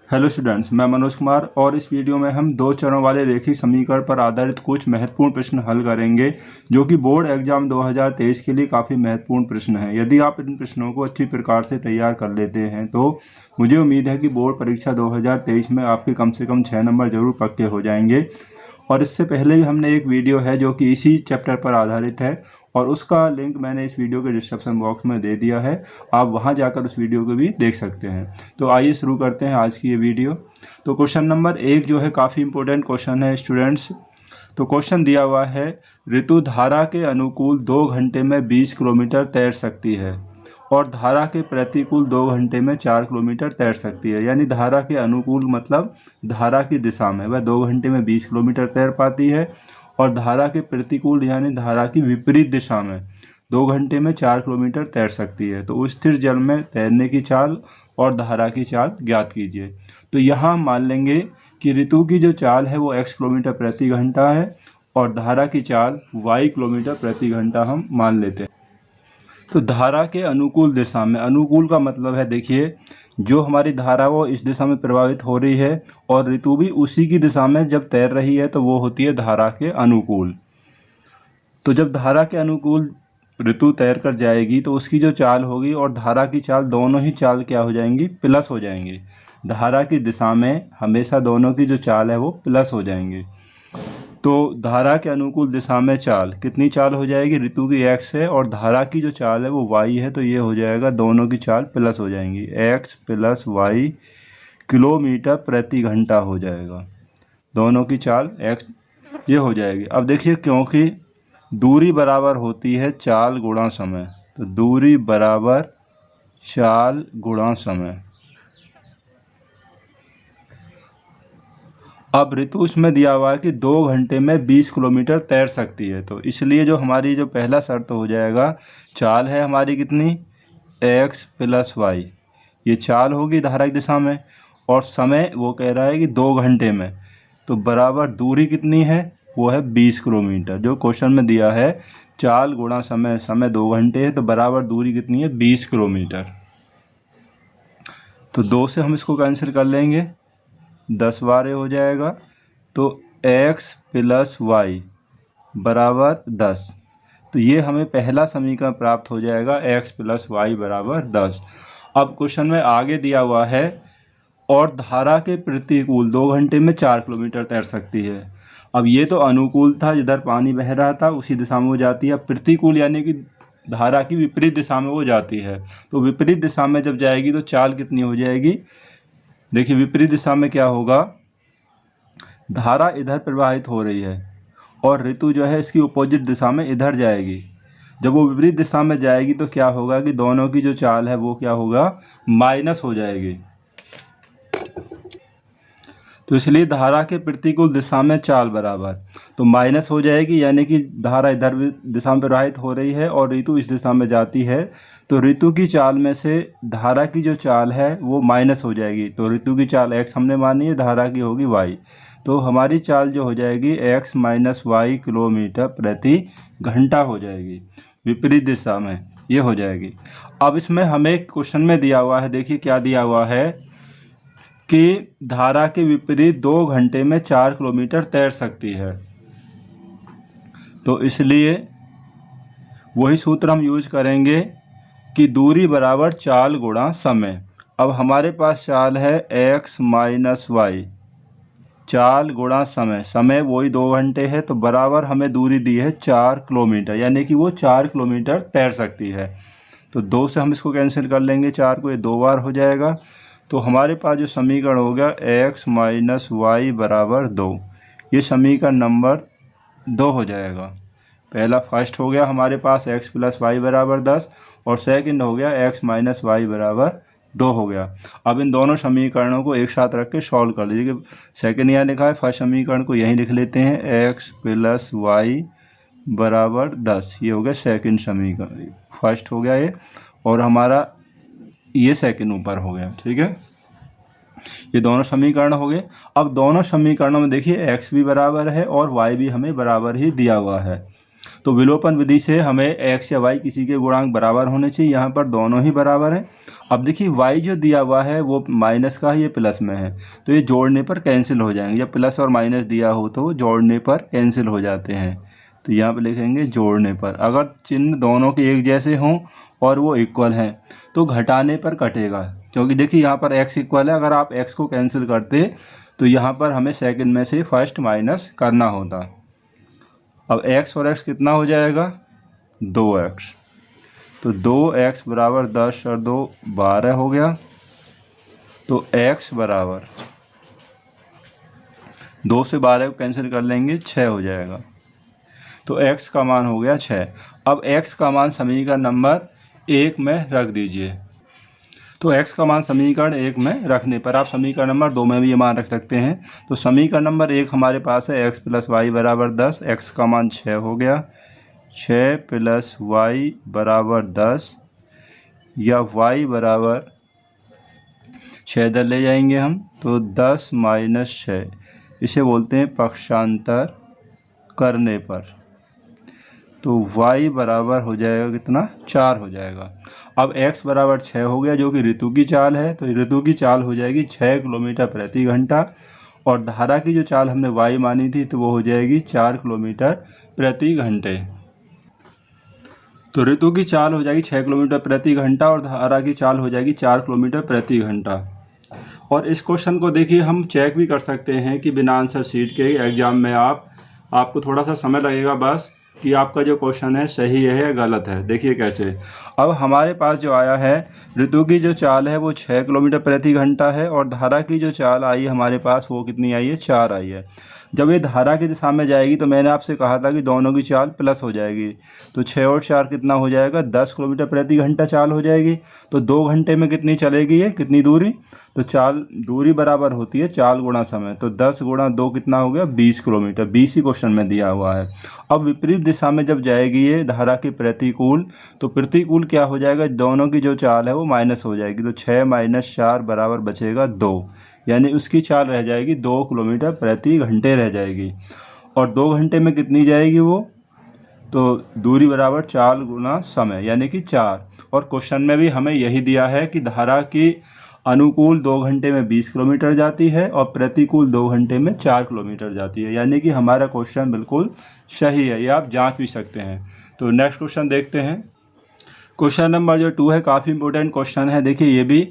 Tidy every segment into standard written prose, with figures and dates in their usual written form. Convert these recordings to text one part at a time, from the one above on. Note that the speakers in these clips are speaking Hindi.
हेलो स्टूडेंट्स, मैं मनोज कुमार और इस वीडियो में हम दो चरणों वाले रेखीय समीकरण पर आधारित कुछ महत्वपूर्ण प्रश्न हल करेंगे जो कि बोर्ड एग्जाम 2023 के लिए काफ़ी महत्वपूर्ण प्रश्न हैं। यदि आप इन प्रश्नों को अच्छी प्रकार से तैयार कर लेते हैं तो मुझे उम्मीद है कि बोर्ड परीक्षा 2023 में आपके कम से कम 6 नंबर जरूर पक्के हो जाएंगे। और इससे पहले भी हमने एक वीडियो है जो कि इसी चैप्टर पर आधारित है और उसका लिंक मैंने इस वीडियो के डिस्क्रिप्शन बॉक्स में दे दिया है। आप वहां जाकर उस वीडियो को भी देख सकते हैं। तो आइए शुरू करते हैं आज की ये वीडियो। तो क्वेश्चन नंबर 1 जो है काफ़ी इंपॉर्टेंट क्वेश्चन है स्टूडेंट्स। तो क्वेश्चन दिया हुआ है, ऋतु धारा के अनुकूल 2 घंटे में 20 किलोमीटर तैर सकती है और धारा के प्रतिकूल 2 घंटे में 4 किलोमीटर तैर सकती है। यानी धारा के अनुकूल मतलब धारा की दिशा में वह 2 घंटे में 20 किलोमीटर तैर पाती है और धारा के प्रतिकूल यानी धारा की विपरीत दिशा में 2 घंटे में 4 किलोमीटर तैर सकती है। तो स्थिर जल में तैरने की चाल और धारा की चाल ज्ञात कीजिए। तो यहाँ मान लेंगे कि ऋतु की जो चाल है वो x किलोमीटर प्रति घंटा है और धारा की चाल y किलोमीटर प्रति घंटा हम मान लेते हैं। तो धारा के अनुकूल दिशा में, अनुकूल का मतलब है देखिए जो हमारी धारा वो इस दिशा में प्रभावित हो रही है और ऋतु भी उसी की दिशा में जब तैर रही है तो वो होती है धारा के अनुकूल। तो जब धारा के अनुकूल ऋतु तैर कर जाएगी तो उसकी जो चाल होगी और धारा की चाल दोनों ही चाल क्या हो जाएंगी, प्लस हो जाएंगी। धारा की दिशा में हमेशा दोनों की जो चाल है वो प्लस हो जाएंगी। तो धारा के अनुकूल दिशा में चाल कितनी चाल हो जाएगी, ऋतु की x है और धारा की जो चाल है वो y है, तो ये हो जाएगा दोनों की चाल प्लस हो जाएंगी, x प्लस y किलोमीटर प्रति घंटा हो जाएगा। दोनों की चाल x ये हो जाएगी। अब देखिए क्योंकि दूरी बराबर होती है चाल गुणा समय, तो दूरी बराबर चाल गुणा समय। अब ऋतु इसमें दिया हुआ है कि 2 घंटे में 20 किलोमीटर तैर सकती है, तो इसलिए जो हमारी जो पहला शर्त हो जाएगा, चाल है हमारी कितनी x प्लस वाई, ये चाल होगी धारा की दिशा में और समय वो कह रहा है कि 2 घंटे में, तो बराबर दूरी कितनी है वो है 20 किलोमीटर। जो क्वेश्चन में दिया है चाल गुणा समय, समय 2 घंटे है तो बराबर दूरी कितनी है 20 किलोमीटर। तो 2 से हम इसको कैंसिल कर लेंगे, 10 बार हो जाएगा, तो x प्लस वाई बराबर 10। तो ये हमें पहला समीकरण प्राप्त हो जाएगा, x प्लस वाई बराबर 10। अब क्वेश्चन में आगे दिया हुआ है और धारा के प्रतिकूल 2 घंटे में 4 किलोमीटर तैर सकती है। अब ये तो अनुकूल था, जिधर पानी बह रहा था उसी दिशा में वो जाती है। प्रतिकूल यानी कि धारा की विपरीत दिशा में वो जाती है। तो विपरीत दिशा में जब जाएगी तो चाल कितनी हो जाएगी, देखिए विपरीत दिशा में क्या होगा, धारा इधर प्रवाहित हो रही है और ऋतु जो है इसकी अपोजिट दिशा में इधर जाएगी। जब वो विपरीत दिशा में जाएगी तो क्या होगा कि दोनों की जो चाल है वो क्या होगा, माइनस हो जाएगी। तो इसलिए धारा के प्रतिकूल दिशा में चाल बराबर तो माइनस हो जाएगी, यानी कि धारा इधर दिशा में प्रवाहित हो रही है और ऋतु इस दिशा में जाती है, तो ऋतु की चाल में से धारा की जो चाल है वो माइनस हो जाएगी। तो ऋतु की चाल x हमने मानी है, धारा की होगी y, तो हमारी चाल जो हो जाएगी x माइनस वाई किलोमीटर प्रति घंटा हो जाएगी विपरीत दिशा में, ये हो जाएगी। अब इसमें हमें क्वेश्चन में दिया हुआ है, देखिए क्या दिया हुआ है कि धारा के विपरीत 2 घंटे में 4 किलोमीटर तैर सकती है। तो इसलिए वही सूत्र हम यूज करेंगे कि दूरी बराबर चाल गुणा समय। अब हमारे पास चाल है x माइनस वाई, चाल गुणा समय, समय वही 2 घंटे है, तो बराबर हमें दूरी दी है 4 किलोमीटर, यानी कि वो 4 किलोमीटर तैर सकती है। तो 2 से हम इसको कैंसिल कर लेंगे, 4 को ये 2 बार हो जाएगा। तो हमारे पास जो समीकरण हो गया x माइनस वाई बराबर 2, ये समीकरण नंबर 2 हो जाएगा। पहला फर्स्ट हो गया हमारे पास x प्लस वाई बराबर 10 और सेकंड हो गया x माइनस वाई बराबर 2 हो गया। अब इन दोनों समीकरणों को एक साथ रख के सॉल्व कर लीजिए। सेकंड यहाँ लिखा है, फर्स्ट समीकरण को यहीं लिख लेते हैं, x प्लस वाई बराबर 10, ये हो गया सेकंड समीकरण, फर्स्ट हो गया ये, और हमारा ये सेकंड ऊपर हो गया। ठीक है, ये दोनों समीकरण हो गए। अब दोनों समीकरणों में देखिए x भी बराबर है और y भी हमें बराबर ही दिया हुआ है। तो विलोपन विधि से हमें x या y किसी के गुणांक बराबर होने चाहिए। यहाँ पर दोनों ही बराबर हैं। अब देखिए y जो दिया हुआ है वो माइनस का है, ये प्लस में है, तो ये जोड़ने पर कैंसिल हो जाएंगे। जब प्लस और माइनस दिया हो तो जोड़ने पर कैंसिल हो जाते हैं। तो यहाँ पर लिखेंगे जोड़ने पर। अगर चिन्ह दोनों के एक जैसे हों और वो इक्वल हैं तो घटाने पर कटेगा, क्योंकि देखिए यहाँ पर x इक्वल है। अगर आप x को कैंसिल करते तो यहाँ पर हमें सेकंड में से फर्स्ट माइनस करना होता। अब x और x कितना हो जाएगा, 2x। तो 2x बराबर 10 और 2 12 हो गया। तो x बराबर 2 से 12 को कैंसिल कर लेंगे, 6 हो जाएगा। तो x का मान हो गया 6। अब x का मान समीकरण नंबर 1 में रख दीजिए। तो x का मान समीकरण 1 में रखने पर आप समीकरण नंबर 2 में भी ये मान रख सकते हैं। तो समीकरण नंबर 1 हमारे पास है x + y = 10। x का मान 6 हो गया। 6 + y = 10 या y बराबर 6 इधर ले जाएंगे हम, तो 10 - 6 इसे बोलते हैं पक्षांतर करने पर। तो y बराबर हो जाएगा कितना, 4 हो जाएगा। अब x बराबर 6 हो गया, जो कि ऋतु की चाल है। तो ऋतु की चाल हो जाएगी 6 किलोमीटर प्रति घंटा, और धारा की जो चाल हमने y मानी थी तो वो हो जाएगी 4 किलोमीटर प्रति घंटे। तो ऋतु की चाल हो जाएगी 6 किलोमीटर प्रति घंटा और धारा की चाल हो जाएगी 4 किलोमीटर प्रति घंटा। और इस क्वेश्चन को देखिए हम चेक भी कर सकते हैं कि बिना आंसर शीट के एग्जाम में आपको थोड़ा सा समय लगेगा बस कि आपका जो क्वेश्चन है सही है या गलत है। देखिए कैसे। अब हमारे पास जो आया है, ऋतु की जो चाल है वो 6 किलोमीटर प्रति घंटा है, और धारा की जो चाल आई हमारे पास वो कितनी आई है, 4 आई है। जब ये धारा की दिशा में जाएगी तो मैंने आपसे कहा था कि दोनों की चाल प्लस हो जाएगी। तो 6 और 4 कितना हो जाएगा, 10 किलोमीटर प्रति घंटा चाल हो जाएगी। तो 2 घंटे में कितनी चलेगी ये, कितनी दूरी, तो चाल दूरी बराबर होती है चाल गुणा समय। तो 10 × 2 कितना हो गया, 20 किलोमीटर। 20 ही क्वेश्चन में दिया हुआ है। अब विपरीत दिशा में जब जाएगी ये धारा के प्रतिकूल, तो प्रतिकूल क्या हो जाएगा, दोनों की जो चाल है वो माइनस हो जाएगी। तो 6 - 4 बराबर बचेगा 2, यानी उसकी चाल रह जाएगी 2 किलोमीटर प्रति घंटे रह जाएगी। और 2 घंटे में कितनी जाएगी वो, तो दूरी बराबर चाल गुना समय, यानी कि 4। और क्वेश्चन में भी हमें यही दिया है कि धारा की अनुकूल 2 घंटे में 20 किलोमीटर जाती है और प्रतिकूल 2 घंटे में 4 किलोमीटर जाती है, यानी कि हमारा क्वेश्चन बिल्कुल सही है। ये आप जांच भी सकते हैं। तो नेक्स्ट क्वेश्चन देखते हैं। क्वेश्चन नंबर जो 2 है काफ़ी इंपॉर्टेंट क्वेश्चन है। देखिए ये भी,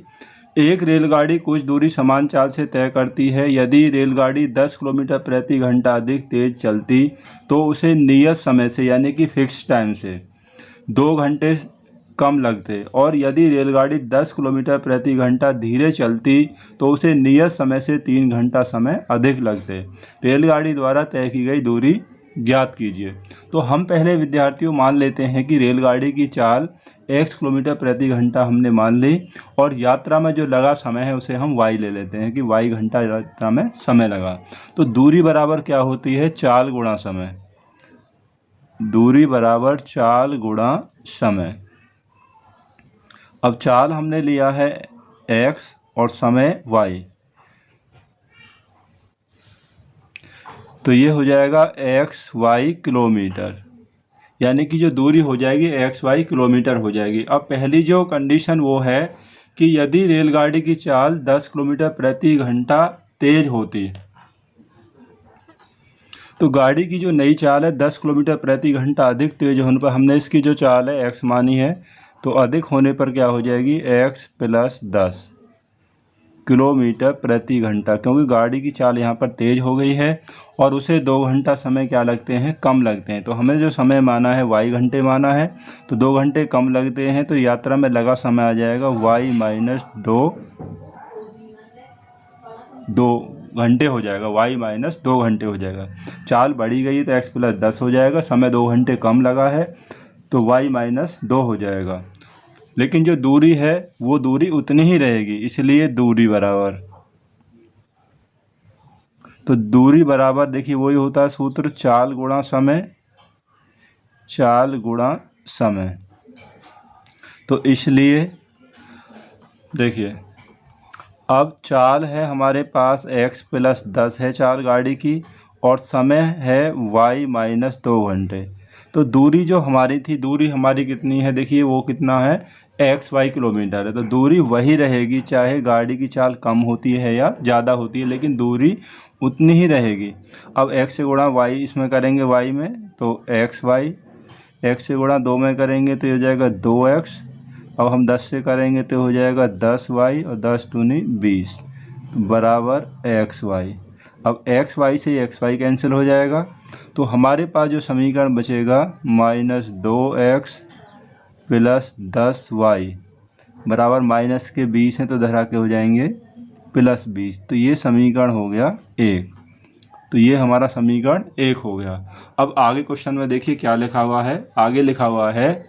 एक रेलगाड़ी कुछ दूरी समान चाल से तय करती है। यदि रेलगाड़ी 10 किलोमीटर प्रति घंटा अधिक तेज चलती तो उसे नियत समय से, यानी कि फिक्स टाइम से 2 घंटे कम लगते, और यदि रेलगाड़ी 10 किलोमीटर प्रति घंटा धीरे चलती तो उसे नियत समय से 3 घंटा समय अधिक लगते। रेलगाड़ी द्वारा तय की गई दूरी ज्ञात कीजिए। तो हम पहले विद्यार्थियों मान लेते हैं कि रेलगाड़ी की चाल x किलोमीटर प्रति घंटा हमने मान ली, और यात्रा में जो लगा समय है उसे हम y ले लेते हैं कि y घंटा यात्रा में समय लगा। तो दूरी बराबर क्या होती है, चाल गुणा समय। दूरी बराबर चाल गुणा समय। अब चाल हमने लिया है x और समय y, तो ये हो जाएगा xy किलोमीटर, यानी कि जो दूरी हो जाएगी xy किलोमीटर हो जाएगी। अब पहली जो कंडीशन वो है कि यदि रेलगाड़ी की चाल 10 किलोमीटर प्रति घंटा तेज होती, तो गाड़ी की जो नई चाल है 10 किलोमीटर प्रति घंटा अधिक तेज होने पर, हमने इसकी जो चाल है x मानी है, तो अधिक होने पर क्या हो जाएगी, x + 10 किलोमीटर प्रति घंटा, क्योंकि गाड़ी की चाल यहाँ पर तेज हो गई है और उसे 2 घंटा समय क्या लगते हैं, कम लगते हैं। तो हमें जो समय माना है y घंटे माना है, तो 2 घंटे कम लगते हैं, तो यात्रा में लगा समय आ जाएगा y - 2 घंटे हो जाएगा। y - 2 घंटे हो जाएगा। चाल बढ़ी गई तो x + 10 हो जाएगा, समय 2 घंटे कम लगा है तो y - 2 हो जाएगा। लेकिन जो दूरी है वो दूरी उतनी ही रहेगी, इसलिए दूरी बराबर, तो दूरी बराबर देखिए वही होता है सूत्र, चाल गुणा समय। चाल गुणा समय। तो इसलिए देखिए अब चाल है हमारे पास x + 10 है चाल गाड़ी की, और समय है y - 2 घंटे। तो दूरी जो हमारी थी, दूरी हमारी कितनी है, देखिए वो कितना है, XY किलोमीटर है। तो दूरी वही रहेगी, चाहे गाड़ी की चाल कम होती है या ज़्यादा होती है, लेकिन दूरी उतनी ही रहेगी। अब x से गुणा y इसमें करेंगे y में, तो XY, x से गुणा 2 में करेंगे तो ये हो जाएगा 2x। अब हम 10 से करेंगे तो हो जाएगा 10y और 10 दूनी 20 बराबर XY। अब XY से XY कैंसिल हो जाएगा, तो हमारे पास जो समीकरण बचेगा -2x प्लस 10y बराबर माइनस के 20 हैं तो धरा के हो जाएंगे +20। तो ये समीकरण हो गया 1। तो ये हमारा समीकरण 1 हो गया। अब आगे क्वेश्चन में देखिए क्या लिखा हुआ है। आगे लिखा हुआ है,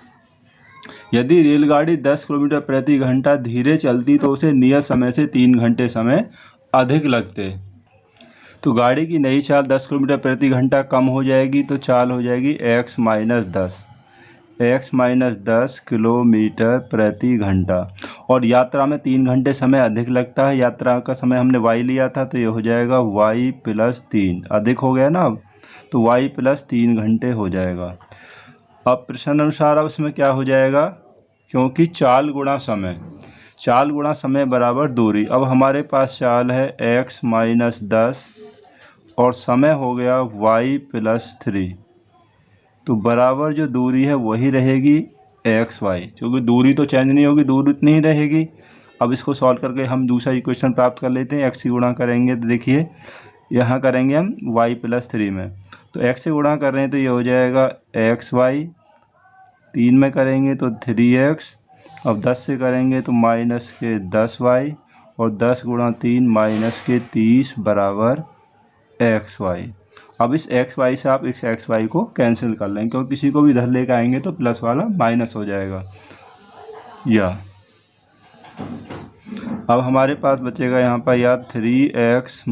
यदि रेलगाड़ी 10 किलोमीटर प्रति घंटा धीरे चलती तो उसे नियत समय से 3 घंटे समय अधिक लगते। तो गाड़ी की नई चाल 10 किलोमीटर प्रति घंटा कम हो जाएगी, तो चाल हो जाएगी x - 10 किलोमीटर प्रति घंटा, और यात्रा में 3 घंटे समय अधिक लगता है। यात्रा का समय हमने y लिया था, तो ये हो जाएगा y + 3, अधिक हो गया ना अब, तो y + 3 घंटे हो जाएगा। अब प्रश्न अनुसार अब इसमें क्या हो जाएगा, क्योंकि चाल गुणा समय बराबर दूरी। अब हमारे पास चाल है x - 10 और समय हो गया y + 3, तो बराबर जो दूरी है वही रहेगी XY, क्योंकि दूरी तो चेंज नहीं होगी, दूरी उतनी ही रहेगी। अब इसको सॉल्व करके हम दूसरा इक्वेशन प्राप्त कर लेते हैं। x से गुणा करेंगे तो देखिए यहाँ करेंगे हम y + 3 में, तो x से गुणा कर रहे हैं तो ये हो जाएगा XY, 3 में करेंगे तो 3x, अब 10 से करेंगे तो -10y और 10 × 3 -30 बराबर XY। अब इस XY से आप इस XY को कैंसिल कर लेंगे, क्योंकि किसी को भी इधर लेकर आएंगे तो प्लस वाला माइनस हो जाएगा। या अब हमारे पास बचेगा यहाँ पर या 3x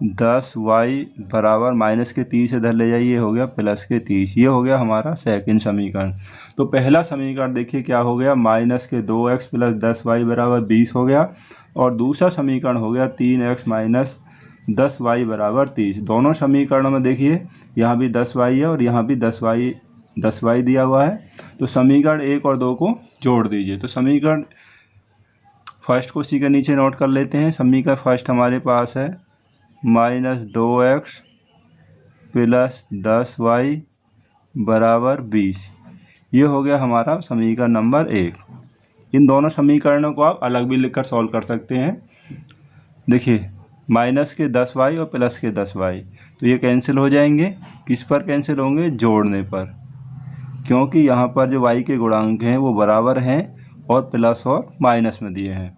- 10y बराबर -30 इधर ले जाइए, हो गया +30। ये हो गया हमारा सेकंड समीकरण। तो पहला समीकरण देखिए क्या हो गया, -2x + 10y बराबर 20 हो गया, और दूसरा समीकरण हो गया 3x - 10y बराबर 30। दोनों समीकरणों में देखिए यहाँ भी 10y है और यहाँ भी 10y दिया हुआ है। तो समीकरण 1 और 2 को जोड़ दीजिए। तो समीकरण फर्स्ट को उसी के नीचे नोट कर लेते हैं। समीकरण फर्स्ट हमारे पास है -2x + 10y बराबर 20। ये हो गया हमारा समीकरण नंबर 1। इन दोनों समीकरणों को आप अलग भी लिखकर सॉल्व कर सकते हैं। देखिए -10y और +10y, तो ये कैंसिल हो जाएंगे। किस पर कैंसिल होंगे, जोड़ने पर, क्योंकि यहाँ पर जो y के गुणांक हैं वो बराबर हैं और प्लस और माइनस में दिए हैं।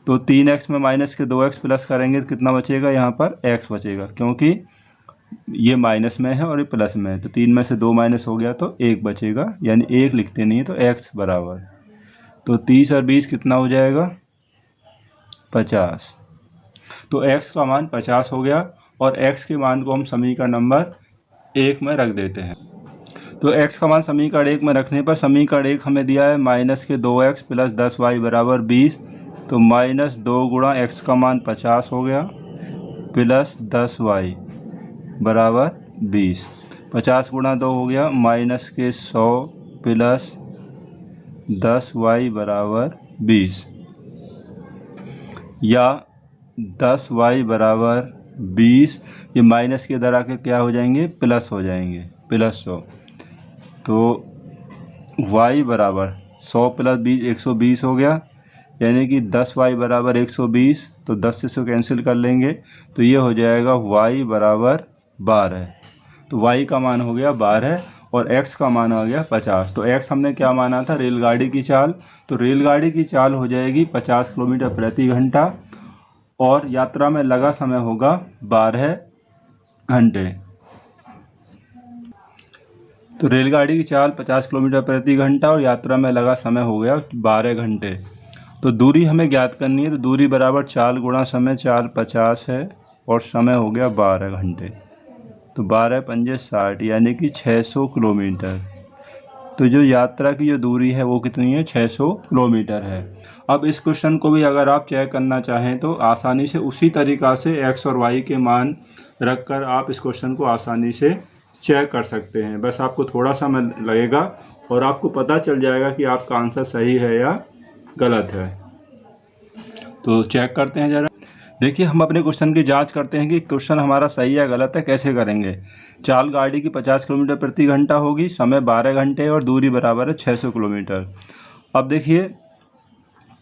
तो 3x में -2x प्लस करेंगे तो कितना बचेगा, यहाँ पर x बचेगा, क्योंकि ये माइनस में है और ये प्लस में है। तो 3 में से 2 माइनस हो गया तो 1 बचेगा, यानी 1 लिखते नहीं है, तो x बराबर, तो 30 और 20 कितना हो जाएगा, 50। तो x का मान 50 हो गया, और x के मान को हम समीकरण नंबर 1 में रख देते हैं। तो x का मान समीकरण 1 में रखने पर समीकरण 1 हमें दिया है -2x + 10y बराबर 20। तो -2 गुणा x का मान 50 हो गया प्लस 10y बराबर 20। 50 गुणा 2 हो गया -100 प्लस 10y बराबर 20, या 10y बराबर 20। ये माइनस के इधर आके क्या हो जाएंगे, प्लस हो जाएंगे, +100। तो y बराबर 100 + 20 120 हो गया, यानी कि 10y बराबर 120। तो 10 से 100 कैंसिल कर लेंगे तो ये हो जाएगा y बराबर 12। तो y का मान हो गया 12 और x का मान आ गया 50। तो x हमने क्या माना था, रेलगाड़ी की चाल। तो रेलगाड़ी की चाल हो जाएगी 50 किलोमीटर प्रति घंटा, और यात्रा में लगा समय होगा 12 घंटे। तो रेलगाड़ी की चाल 50 किलोमीटर प्रति घंटा और यात्रा में लगा समय हो गया 12 घंटे। तो दूरी हमें ज्ञात करनी है, तो दूरी बराबर चाल गुणा समय, चाल 50 है और समय हो गया 12 घंटे। तो 12 × 5 = 60, यानी कि 600 किलोमीटर। तो जो यात्रा की जो दूरी है वो कितनी है, 600 किलोमीटर है। अब इस क्वेश्चन को भी अगर आप चेक करना चाहें तो आसानी से उसी तरीक़ा से x और y के मान रखकर आप इस क्वेश्चन को आसानी से चेक कर सकते हैं। बस आपको थोड़ा समय लगेगा और आपको पता चल जाएगा कि आपका आंसर सही है या गलत है। तो चेक करते हैं ज़रा। देखिए, हम अपने क्वेश्चन की जांच करते हैं कि क्वेश्चन हमारा सही है गलत है। कैसे करेंगे? चाल गाड़ी की 50 किलोमीटर प्रति घंटा होगी, समय 12 घंटे और दूरी बराबर है 600 किलोमीटर। अब देखिए,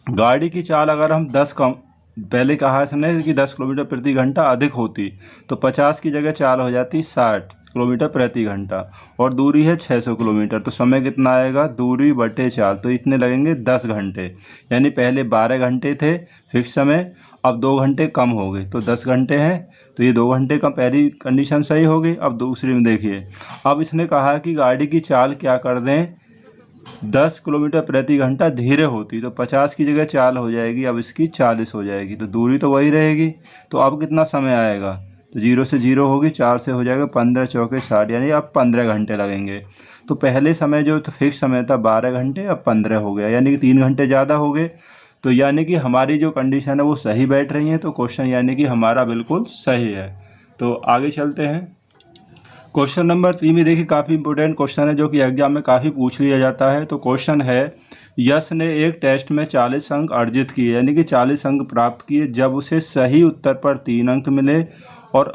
गाड़ी की चाल अगर हम पहले कहा इसने कि 10 किलोमीटर प्रति घंटा अधिक होती, तो 50 की जगह चाल हो जाती 60 किलोमीटर प्रति घंटा और दूरी है 600 किलोमीटर। तो समय कितना आएगा? दूरी बटे चाल, तो इतने लगेंगे 10 घंटे। यानी पहले 12 घंटे थे फिक्स समय, अब 2 घंटे कम हो गए तो 10 घंटे हैं। तो ये 2 घंटे का पहली कंडीशन सही हो गई। अब दूसरी में देखिए, अब इसने कहा कि गाड़ी की चाल क्या कर दें, 10 किलोमीटर प्रति घंटा धीरे होती, तो 50 की जगह चाल हो जाएगी अब इसकी 40 हो जाएगी। तो दूरी तो वही रहेगी। तो अब कितना समय आएगा? तो 0 से 0 होगी, 4 से हो जाएगा 15 चौके 60, यानी अब 15 घंटे लगेंगे। तो पहले समय जो तो फिक्स समय था 12 घंटे, अब 15 हो गया, यानी कि 3 घंटे ज़्यादा हो गए। तो यानी कि हमारी जो कंडीशन है वो सही बैठ रही है। तो क्वेश्चन यानी कि हमारा बिल्कुल सही है। तो आगे चलते हैं। क्वेश्चन नंबर 3 में देखिए, काफ़ी इंपॉर्टेंट क्वेश्चन है जो कि एग्जाम में काफ़ी पूछ लिया जाता है। तो क्वेश्चन है, यश ने एक टेस्ट में 40 अंक अर्जित किए, यानी कि 40 अंक प्राप्त किए जब उसे सही उत्तर पर 3 अंक मिले और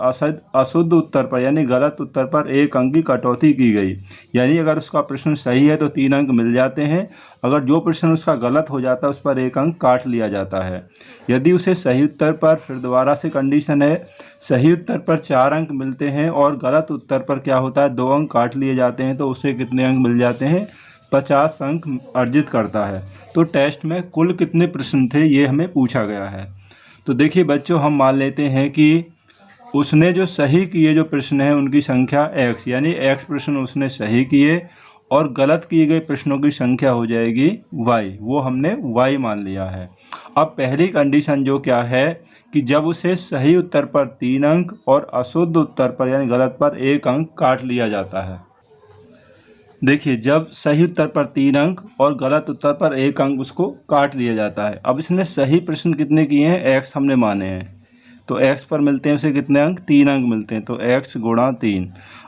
अशुद्ध उत्तर पर यानी गलत उत्तर पर 1 अंक की कटौती की गई। यानी अगर उसका प्रश्न सही है तो 3 अंक मिल जाते हैं, अगर जो प्रश्न उसका गलत हो जाता है उस पर 1 अंक काट लिया जाता है। यदि उसे सही उत्तर पर, फिर दोबारा से कंडीशन है, सही उत्तर पर 4 अंक मिलते हैं और गलत उत्तर पर क्या होता है 2 अंक काट लिए जाते हैं, तो उसे कितने अंक मिल जाते हैं? 50 अंक अर्जित करता है। तो टेस्ट में कुल कितने प्रश्न थे ये हमें पूछा गया है। तो देखिए बच्चों, हम मान लेते हैं कि उसने जो सही किए जो प्रश्न हैं उनकी संख्या x, यानी x प्रश्न उसने सही किए और गलत किए गए प्रश्नों की संख्या हो जाएगी y, वो हमने y मान लिया है। अब पहली कंडीशन जो क्या है कि जब उसे सही उत्तर पर 3 अंक और अशुद्ध उत्तर पर यानी गलत पर 1 अंक काट लिया जाता है। देखिए, जब सही उत्तर पर 3 अंक और गलत उत्तर पर 1 अंक उसको काट लिया जाता है। अब इसने सही प्रश्न कितने किए हैं? x हमने माने हैं, तो x पर मिलते हैं उसे कितने अंक? 3 अंक मिलते हैं, तो x गुणा 3।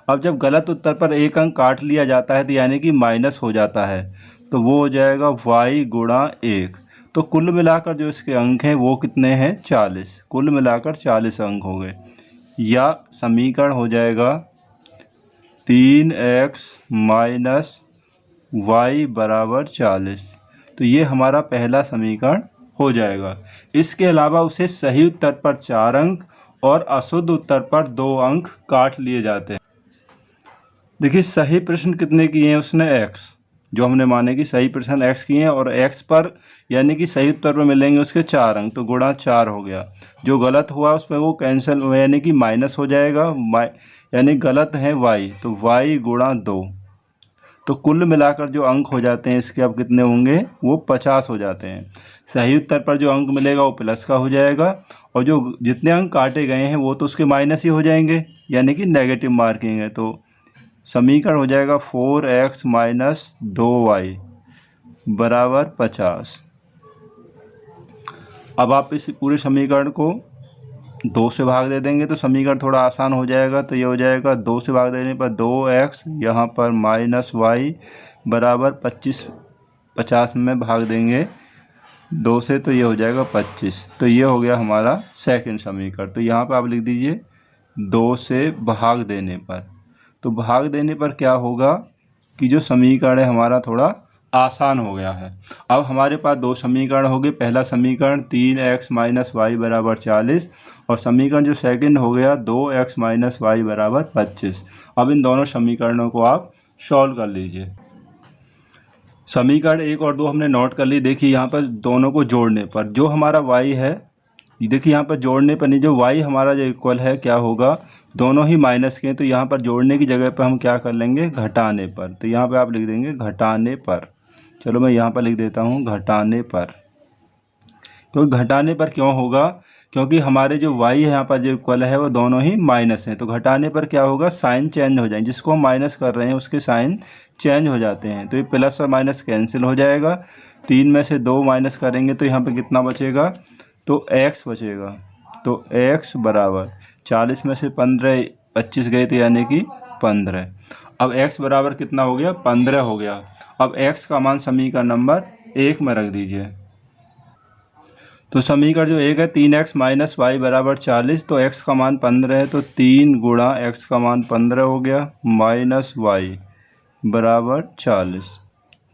अब जब गलत उत्तर पर 1 अंक काट लिया जाता है तो यानी कि माइनस हो जाता है, तो वो हो जाएगा y गुणा 1। तो कुल मिलाकर जो इसके अंक हैं वो कितने हैं? 40। कुल मिलाकर 40 अंक हो गए, या समीकरण हो जाएगा 3x माइनस y बराबर 40। तो ये हमारा पहला समीकरण हो जाएगा। इसके अलावा उसे सही उत्तर पर 4 अंक और अशुद्ध उत्तर पर 2 अंक काट लिए जाते हैं। देखिए, सही प्रश्न कितने किए हैं उसने? x, जो हमने माने कि सही प्रश्न x किए हैं और x पर यानी कि सही उत्तर पर मिलेंगे उसके 4 अंक, तो गुणा 4 हो गया। जो गलत हुआ उस पर वो कैंसिल यानी कि माइनस हो जाएगा, यानी गलत है y, तो y गुणा 2। तो कुल मिलाकर जो अंक हो जाते हैं इसके अब कितने होंगे? वो 50 हो जाते हैं। सही उत्तर पर जो अंक मिलेगा वो प्लस का हो जाएगा और जो जितने अंक काटे गए हैं वो तो उसके माइनस ही हो जाएंगे, यानी कि नेगेटिव मार्किंग है। तो समीकरण हो जाएगा 4x माइनस 2y बराबर 50। अब आप इस पूरे समीकरण को 2 से भाग दे देंगे तो समीकरण थोड़ा आसान हो जाएगा। तो ये हो जाएगा 2 से भाग देने पर 2x, यहाँ पर माइनस y बराबर 50 में भाग देंगे 2 से, तो ये हो जाएगा 25। तो ये हो गया हमारा सेकंड समीकरण। तो यहाँ पर आप लिख दीजिए 2 से भाग देने पर। तो भाग देने पर क्या होगा कि जो समीकरण है हमारा थोड़ा आसान हो गया है। अब हमारे पास 2 समीकरण हो गए। पहला समीकरण 3x माइनस वाई बराबर 40 और समीकरण जो सेकंड हो गया 2x माइनस वाई बराबर 25। अब इन दोनों समीकरणों को आप सॉल्व कर लीजिए। समीकरण 1 और 2 हमने नोट कर ली। देखिए यहाँ पर दोनों को जोड़ने पर जो हमारा y है, देखिए यहाँ पर जोड़ने पर नहीं, जो y हमारा जो इक्वल है क्या होगा, दोनों ही माइनस के हैं, तो यहाँ पर जोड़ने की जगह पर हम क्या कर लेंगे? घटाने पर। तो यहाँ पर आप लिख देंगे घटाने पर। चलो मैं यहाँ पर लिख देता हूँ घटाने पर। तो घटाने पर क्यों होगा? क्योंकि हमारे जो y है यहाँ पर जो इक्वल है वो दोनों ही माइनस हैं। तो घटाने पर क्या होगा? साइन चेंज हो जाएंगे, जिसको हम माइनस कर रहे हैं उसके साइन चेंज हो जाते हैं। तो ये प्लस और माइनस कैंसिल हो जाएगा। 3 में से 2 माइनस करेंगे तो यहाँ पे कितना बचेगा? तो x बचेगा। तो x बराबर 40 में से 15 25 गए थे, यानी कि 15। अब x बराबर कितना हो गया, 15 हो गया। अब x का मान समीकरण नंबर 1 में रख दीजिए। तो समीकरण जो 1 है 3x माइनस वाई बराबर 40, तो x का मान 15 है, तो 3 गुणा x का मान 15 हो गया माइनस वाई बराबर 40।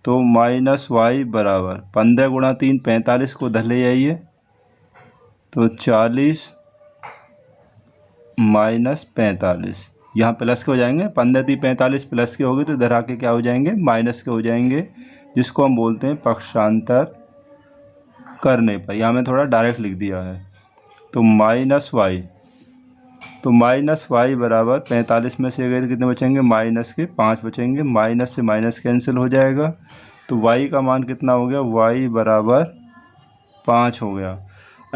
तो माइनस वाई बराबर 15 गुणा 3 45 को धर ले जाइए, तो 40 माइनस 45, यहाँ प्लस के हो जाएंगे, 15 3 45 प्लस के हो गए तो इधर आके क्या हो जाएंगे, माइनस के हो जाएंगे, जिसको हम बोलते हैं पक्षांतर करने पर। यहाँ मैं थोड़ा डायरेक्ट लिख दिया है। तो माइनस वाई, तो माइनस वाई बराबर 45 में से गए तो कितने बचेंगे, माइनस के 5 बचेंगे, माइनस से माइनस कैंसिल हो जाएगा। तो y का मान कितना हो गया, y बराबर 5 हो गया।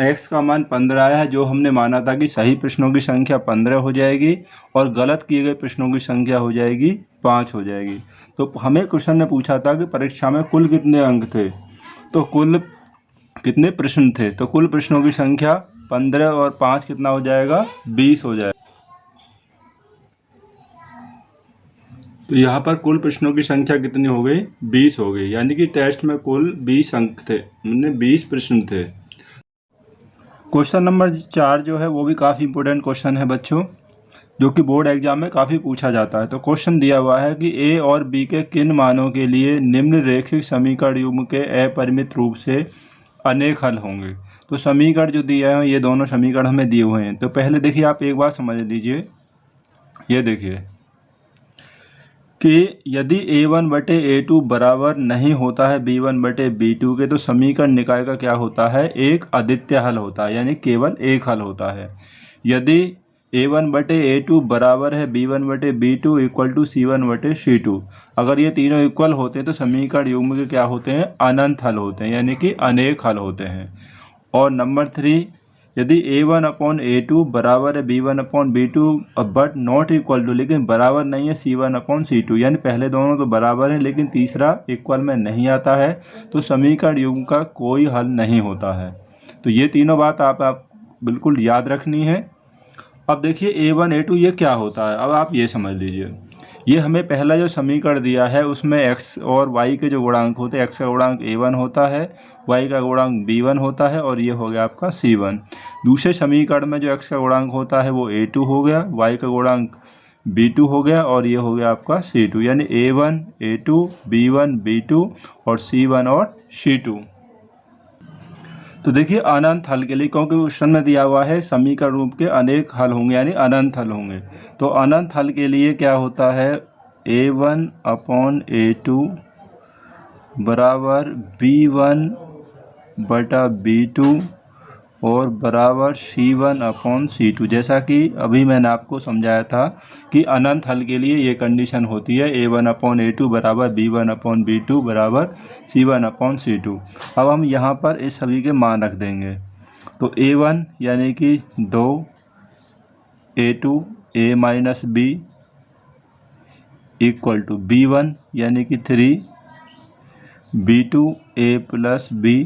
x का मान 15 आया है, जो हमने माना था कि सही प्रश्नों की संख्या 15 हो जाएगी और गलत किए गए प्रश्नों की संख्या हो जाएगी 5 हो जाएगी। तो हमें क्वेश्चन ने पूछा था कि परीक्षा में कुल कितने अंक थे, तो कुल कितने प्रश्न थे, तो कुल प्रश्नों की संख्या 15 और 5 कितना हो जाएगा, 20 हो जाएगा। तो यहाँ पर कुल प्रश्नों की संख्या कितनी हो गई, 20 हो गई, यानी कि टेस्ट में कुल 20 अंक थे, हमने 20 प्रश्न थे। क्वेश्चन नंबर 4 जो है वो भी काफ़ी इंपॉर्टेंट क्वेश्चन है बच्चों, जो कि बोर्ड एग्जाम में काफ़ी पूछा जाता है। तो क्वेश्चन दिया हुआ है कि ए और बी के किन मानों के लिए निम्नरेखिक समीकरण युग्म के अपरिमित रूप से अनेक हल होंगे। तो समीकरण जो दिया है ये दोनों समीकरण हमें दिए हुए हैं। तो पहले देखिए, आप एक बार समझ लीजिए, ये देखिए कि यदि a1 बटे a2 बराबर नहीं होता है b1 बटे b2 के, तो समीकरण निकाय का क्या होता है, एक अद्वितीय हल होता है, यानी केवल एक हल होता है। यदि a1 बटे a2 बराबर है b1 बटे b2 इक्वल टू c1 बटे c2, अगर ये तीनों इक्वल होते हैं तो समीकरण युग्म के क्या होते हैं, अनंत हल होते हैं, यानी कि अनेक हल होते हैं। और नंबर 3, यदि a1 अपॉन a2 बराबर है b1 upon b2 but not equal to, लेकिन बराबर नहीं है c1 अपॉन c2, यानी पहले दोनों तो बराबर है लेकिन तीसरा इक्वल में नहीं आता है, तो समीकरण युग्म का कोई हल नहीं होता है। तो ये तीनों बात आप बिल्कुल याद रखनी है। अब देखिए a1 a2 ये क्या होता है, अब आप ये समझ लीजिए, ये हमें पहला जो समीकरण दिया है उसमें x और y के जो गुणांक होते हैं, x का गुणांक a1 होता है, y का गुणांक b1 होता है, और ये हो गया आपका c1। दूसरे समीकरण में जो x का गुणांक होता है वो a2 हो गया, y का गुणांक b2 हो गया, और ये हो गया आपका c2, यानी a1 a2 b1 b2 और c1 और c2। तो देखिए अनंत हल के लिए, क्योंकि क्वेश्चन में दिया हुआ है समीकरण रूप के अनेक हल होंगे, यानी अनंत हल होंगे, तो अनंत हल के लिए क्या होता है, a1 अपॉन a2 बराबर b1 बटा b2 और बराबर c1 अपॉन c2। जैसा कि अभी मैंने आपको समझाया था कि अनंत हल के लिए ये कंडीशन होती है, a1 अपॉन a2 बराबर b1 अपॉन b2 बराबर c1 अपॉन c2। अब हम यहाँ पर इस सभी के मान रख देंगे। तो a1 यानी कि 2, a2 a minus b equal to b1 यानी कि 3, b2 a plus b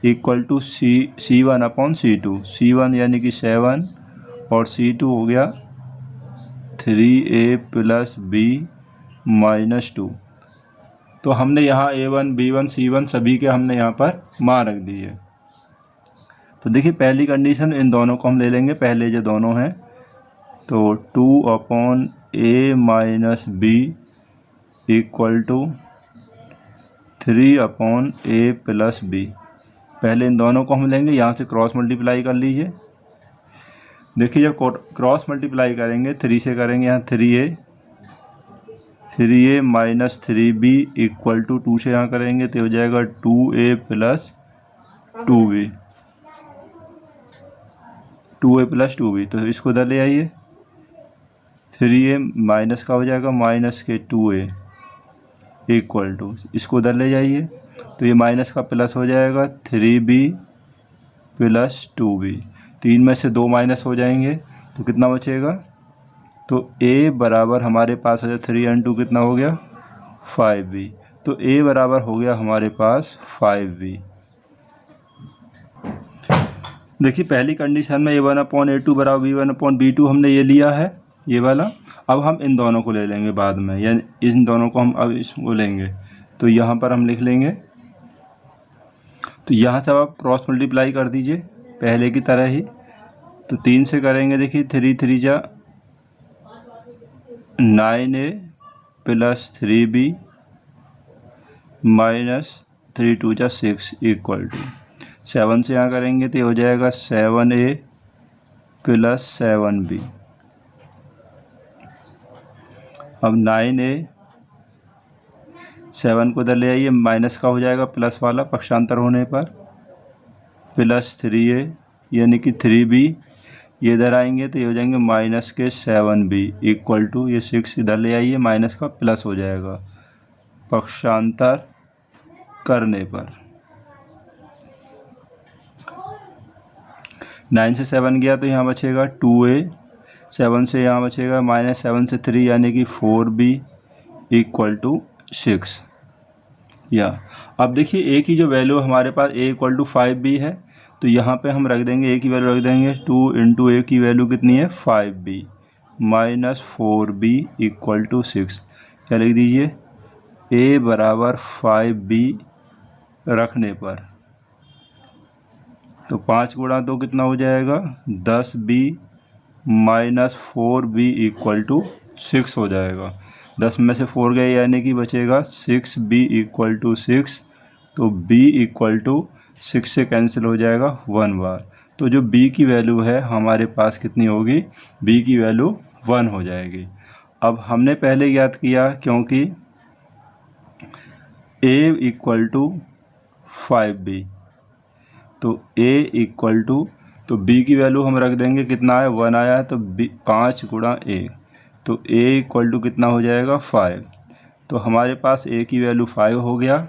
equal to c1 upon c2, c1 यानी कि 7 और c2 हो गया 3a प्लस b माइनस 2। तो हमने यहाँ a1 b1 c1 सभी के हमने यहाँ पर मान रख दिए। तो देखिए पहली कंडीशन, इन दोनों को हम ले लेंगे, पहले जो दोनों हैं, तो 2 upon a minus b equal to 3 upon a plus b। पहले इन दोनों को हम लेंगे, यहाँ से क्रॉस मल्टीप्लाई कर लीजिए। देखिए जब क्रॉस मल्टीप्लाई करेंगे 3 से करेंगे, यहाँ 3a minus 3b equal to 2 से यहाँ करेंगे तो हो जाएगा 2a plus 2b, 2a plus 2b। तो इसको इधर ले आइए, 3a माइनस का हो जाएगा माइनस के 2a इक्वल टू, इसको उधर ले जाइए तो ये माइनस का प्लस हो जाएगा 3b प्लस 2b। 3 में से 2 माइनस हो जाएंगे तो कितना बचेगा, तो a बराबर हमारे पास हो जाए 3 और 2 कितना हो गया 5b। तो a बराबर हो गया हमारे पास 5b। देखिए पहली कंडीशन में a1 अपॉन a2 बराबर b1 अपॉन b2 हमने ये लिया है, ये वाला। अब हम इन दोनों को ले लेंगे बाद में, यानी इन दोनों को हम अब इसको लेंगे। तो यहाँ पर हम लिख लेंगे, तो यहाँ से आप क्रॉस मल्टीप्लाई कर दीजिए पहले की तरह ही। तो 3 से करेंगे, देखिए 3 3 जा 9a प्लस 3b माइनस 3 2 जा 6 इक्वल टू 7 से यहाँ करेंगे तो ये हो जाएगा 7a प्लस 7b। अब 9a 7 को इधर ले आइए, माइनस का हो जाएगा प्लस वाला पक्षांतर होने पर, प्लस 3a यानी कि 3b, ये इधर आएंगे तो ये हो जाएंगे माइनस के 7b इक्वल टू ये 6 इधर ले आइए, माइनस का प्लस हो जाएगा पक्षांतर करने पर। 9 से 7 गया तो यहाँ बचेगा 2a, 7 से यहाँ बचेगा माइनस 7 से 3 यानी कि 4b इक्वल टू 6। या अब देखिए a की जो वैल्यू हमारे पास a इक्वल टू 5b है, तो यहाँ पे हम रख देंगे a की वैल्यू रख देंगे 2 इंटू a की वैल्यू कितनी है 5b minus 4b equal to 6। क्या लिख दीजिए, a बराबर 5b रखने पर तो 5 गुणा 2 कितना हो जाएगा 10b minus 4b equal to 6 हो जाएगा। 10 में से 4 गए यानी कि बचेगा 6b इक्वल टू 6। तो b इक्वल टू 6 से कैंसिल हो जाएगा 1 बार। तो जो b की वैल्यू है हमारे पास कितनी होगी, b की वैल्यू 1 हो जाएगी। अब हमने पहले ज्ञात किया क्योंकि a इक्वल टू 5b, तो a इक्वल टू, तो b की वैल्यू हम रख देंगे कितना है 1 आया है, तो 5 गुणा a, तो a इक्वल टू कितना हो जाएगा 5। तो हमारे पास a की वैल्यू 5 हो गया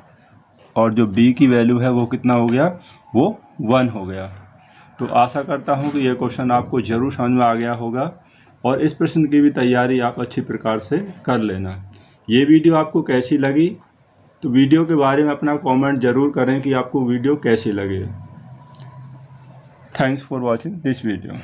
और जो b की वैल्यू है वो कितना हो गया, वो 1 हो गया। तो आशा करता हूँ कि यह क्वेश्चन आपको ज़रूर समझ में आ गया होगा और इस प्रश्न की भी तैयारी आप अच्छी प्रकार से कर लेना। ये वीडियो आपको कैसी लगी, तो वीडियो के बारे में अपना कमेंट ज़रूर करें कि आपको वीडियो कैसी लगे। Thanks for watching this video.